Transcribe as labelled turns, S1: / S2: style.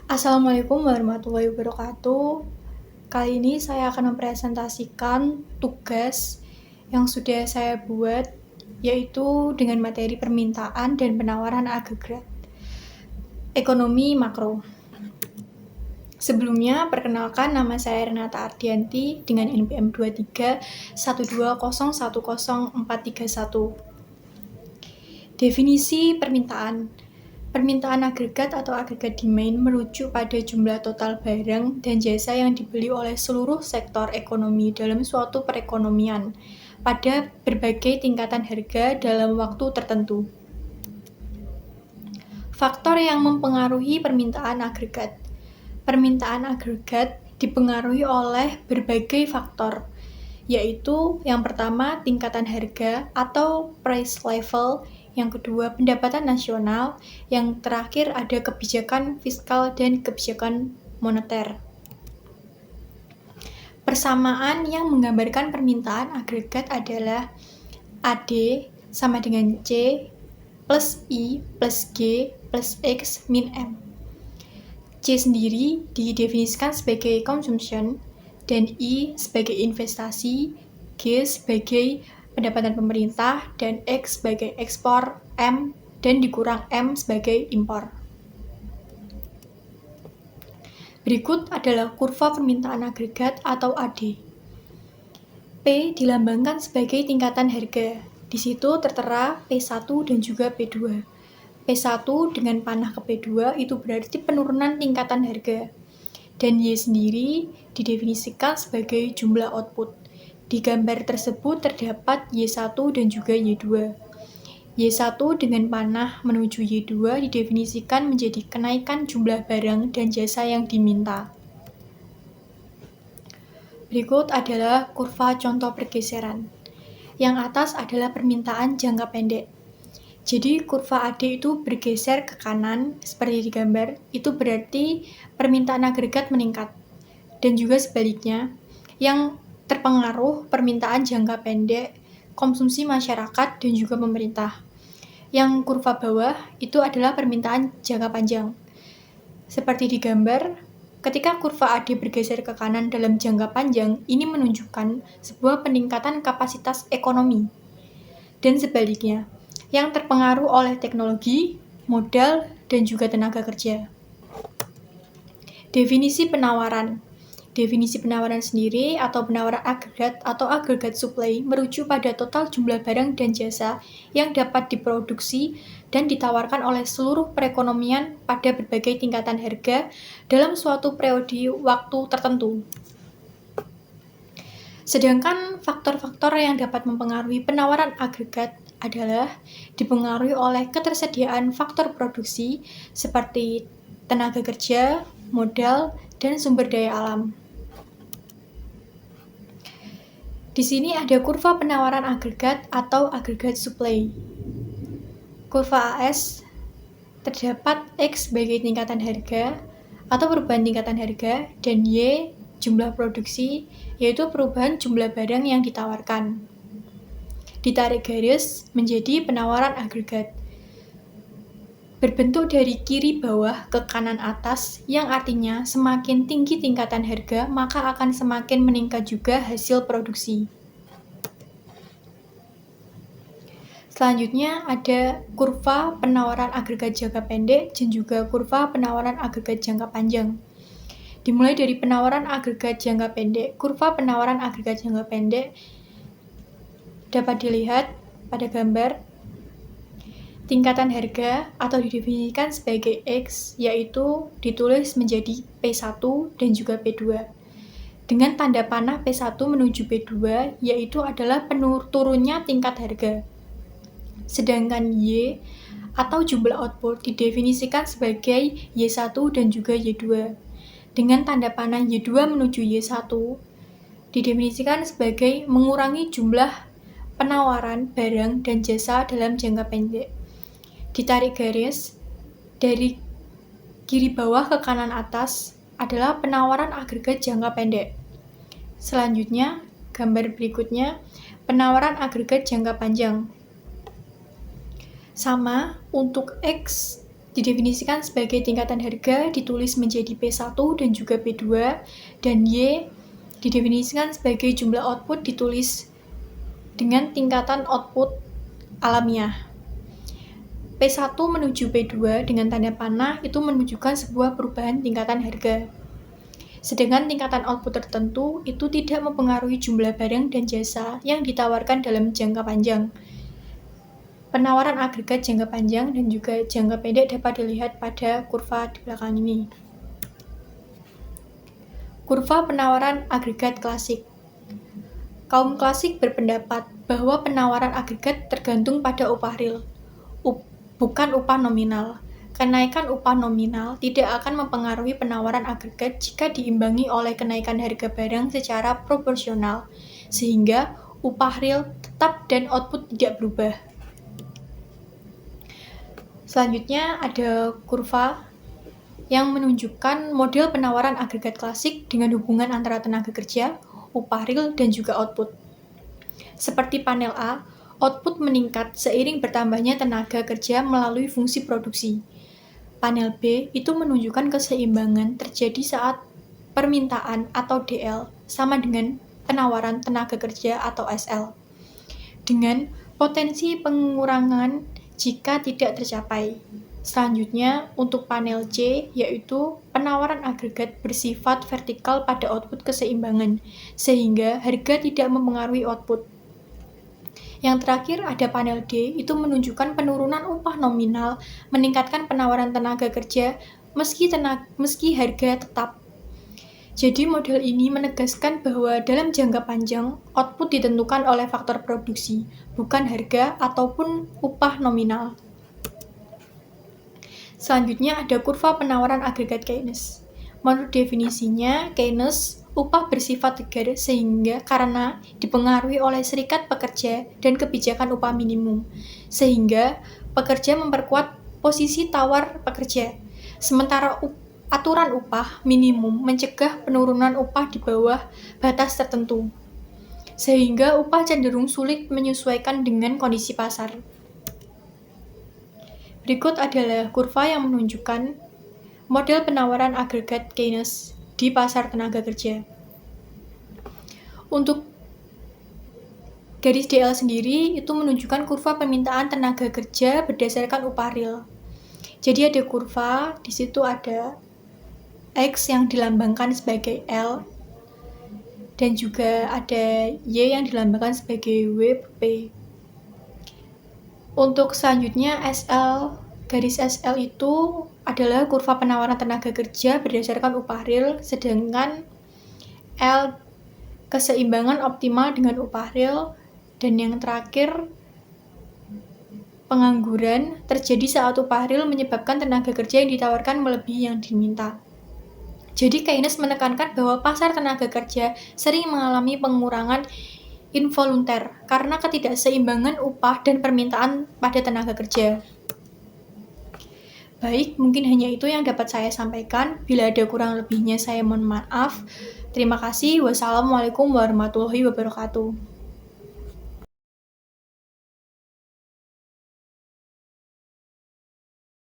S1: Assalamualaikum warahmatullahi wabarakatuh. Kali ini saya akan mempresentasikan tugas yang sudah saya buat, yaitu dengan materi permintaan dan penawaran agregat ekonomi makro. Sebelumnya, perkenalkan nama saya Renata Ardianti dengan NPM 2312010431. Definisi permintaan. Permintaan agregat atau agregat demand merujuk pada jumlah total barang dan jasa yang dibeli oleh seluruh sektor ekonomi dalam suatu perekonomian pada berbagai tingkatan harga dalam waktu tertentu. Faktor yang mempengaruhi permintaan agregat. Permintaan agregat dipengaruhi oleh berbagai faktor, yaitu yang pertama tingkatan harga atau price level, yang kedua pendapatan nasional, yang terakhir ada kebijakan fiskal dan kebijakan moneter. Persamaan yang menggambarkan permintaan agregat adalah AD sama dengan C plus I plus G plus X min M. C sendiri didefinisikan sebagai consumption dan I sebagai investasi, G sebagai pendapatan pemerintah, dan X sebagai ekspor, M dan dikurang M sebagai impor. Berikut adalah kurva permintaan agregat atau AD. P dilambangkan sebagai tingkatan harga. Di situ tertera P1 dan juga P2. P1 dengan panah ke P2 itu berarti penurunan tingkatan harga. Dan Y sendiri didefinisikan sebagai jumlah output. Di gambar tersebut terdapat Y1 dan juga Y2. Y1 dengan panah menuju Y2 didefinisikan menjadi kenaikan jumlah barang dan jasa yang diminta. Berikut adalah kurva contoh pergeseran. Yang atas adalah permintaan jangka pendek. Jadi kurva AD itu bergeser ke kanan seperti di gambar, itu berarti permintaan agregat meningkat. Dan juga sebaliknya, yang terpengaruh permintaan jangka pendek, konsumsi masyarakat dan juga pemerintah. Yang kurva bawah itu adalah permintaan jangka panjang. Seperti di gambar, ketika kurva AD bergeser ke kanan dalam jangka panjang, ini menunjukkan sebuah peningkatan kapasitas ekonomi. Dan sebaliknya, yang terpengaruh oleh teknologi, modal, dan juga tenaga kerja. Definisi penawaran. Definisi penawaran sendiri atau penawaran agregat atau agregat supply merujuk pada total jumlah barang dan jasa yang dapat diproduksi dan ditawarkan oleh seluruh perekonomian pada berbagai tingkatan harga dalam suatu periode waktu tertentu. Sedangkan faktor-faktor yang dapat mempengaruhi penawaran agregat adalah dipengaruhi oleh ketersediaan faktor produksi seperti tenaga kerja, modal, dan sumber daya alam. Di sini ada kurva penawaran agregat atau agregat supply. Kurva AS terdapat X sebagai tingkatan harga atau perubahan tingkatan harga dan Y jumlah produksi, yaitu perubahan jumlah barang yang ditawarkan. Ditarik garis menjadi penawaran agregat. Berbentuk dari kiri bawah ke kanan atas, yang artinya semakin tinggi tingkatan harga, maka akan semakin meningkat juga hasil produksi. Selanjutnya ada kurva penawaran agregat jangka pendek dan juga kurva penawaran agregat jangka panjang. Dimulai dari penawaran agregat jangka pendek. Kurva penawaran agregat jangka pendek dapat dilihat pada gambar. Tingkatan harga atau didefinisikan sebagai X, yaitu ditulis menjadi P1 dan juga P2. Dengan tanda panah P1 menuju P2, yaitu adalah turunnya tingkat harga. Sedangkan Y atau jumlah output didefinisikan sebagai Y1 dan juga Y2. Dengan tanda panah Y2 menuju Y1 didefinisikan sebagai mengurangi jumlah penawaran barang dan jasa dalam jangka pendek. Ditarik garis dari kiri bawah ke kanan atas adalah penawaran agregat jangka pendek. Selanjutnya, gambar berikutnya, penawaran agregat jangka panjang. Sama untuk X didefinisikan sebagai tingkatan harga ditulis menjadi P1 dan juga P2, dan Y didefinisikan sebagai jumlah output ditulis dengan tingkatan output alamiah. P1 menuju P2 dengan tanda panah itu menunjukkan sebuah perubahan tingkatan harga. Sedangkan tingkatan output tertentu itu tidak mempengaruhi jumlah barang dan jasa yang ditawarkan dalam jangka panjang. Penawaran agregat jangka panjang dan juga jangka pendek dapat dilihat pada kurva di belakang ini. Kurva penawaran agregat klasik. Kaum klasik berpendapat bahwa penawaran agregat tergantung pada upah real, bukan upah nominal. Kenaikan upah nominal tidak akan mempengaruhi penawaran agregat jika diimbangi oleh kenaikan harga barang secara proporsional, sehingga upah real tetap dan output tidak berubah. Selanjutnya ada kurva yang menunjukkan model penawaran agregat klasik dengan hubungan antara tenaga kerja, upah real, dan juga output. Seperti panel A, output meningkat seiring bertambahnya tenaga kerja melalui fungsi produksi. Panel B itu menunjukkan keseimbangan terjadi saat permintaan atau DL sama dengan penawaran tenaga kerja atau SL, dengan potensi pengurangan jika tidak tercapai. Selanjutnya, untuk panel C, yaitu penawaran agregat bersifat vertikal pada output keseimbangan, sehingga harga tidak mempengaruhi output. Yang terakhir ada panel D, itu menunjukkan penurunan upah nominal, meningkatkan penawaran tenaga kerja, meski harga tetap. Jadi model ini menegaskan bahwa dalam jangka panjang, output ditentukan oleh faktor produksi, bukan harga ataupun upah nominal. Selanjutnya ada kurva penawaran agregat Keynes. Menurut definisinya, Keynes, upah bersifat tegar sehingga karena dipengaruhi oleh serikat pekerja dan kebijakan upah minimum, sehingga pekerja memperkuat posisi tawar pekerja. Sementara aturan upah minimum mencegah penurunan upah di bawah batas tertentu, sehingga upah cenderung sulit menyesuaikan dengan kondisi pasar. Berikut adalah kurva yang menunjukkan model penawaran agregat Keynes di pasar tenaga kerja. Untuk garis DL sendiri itu menunjukkan kurva permintaan tenaga kerja berdasarkan upah real. Jadi ada kurva, di situ ada X yang dilambangkan sebagai L, dan juga ada Y yang dilambangkan sebagai WP. Untuk selanjutnya garis SL itu adalah kurva penawaran tenaga kerja berdasarkan upah real, sedangkan L keseimbangan optimal dengan upah real, dan yang terakhir pengangguran terjadi saat upah real menyebabkan tenaga kerja yang ditawarkan melebihi yang diminta. Jadi Keynes menekankan bahwa pasar tenaga kerja sering mengalami pengurangan involunter karena ketidakseimbangan upah dan permintaan pada tenaga kerja. Baik, mungkin hanya itu yang dapat saya sampaikan. Bila ada kurang lebihnya saya mohon maaf. Terima kasih. Wassalamualaikum warahmatullahi wabarakatuh.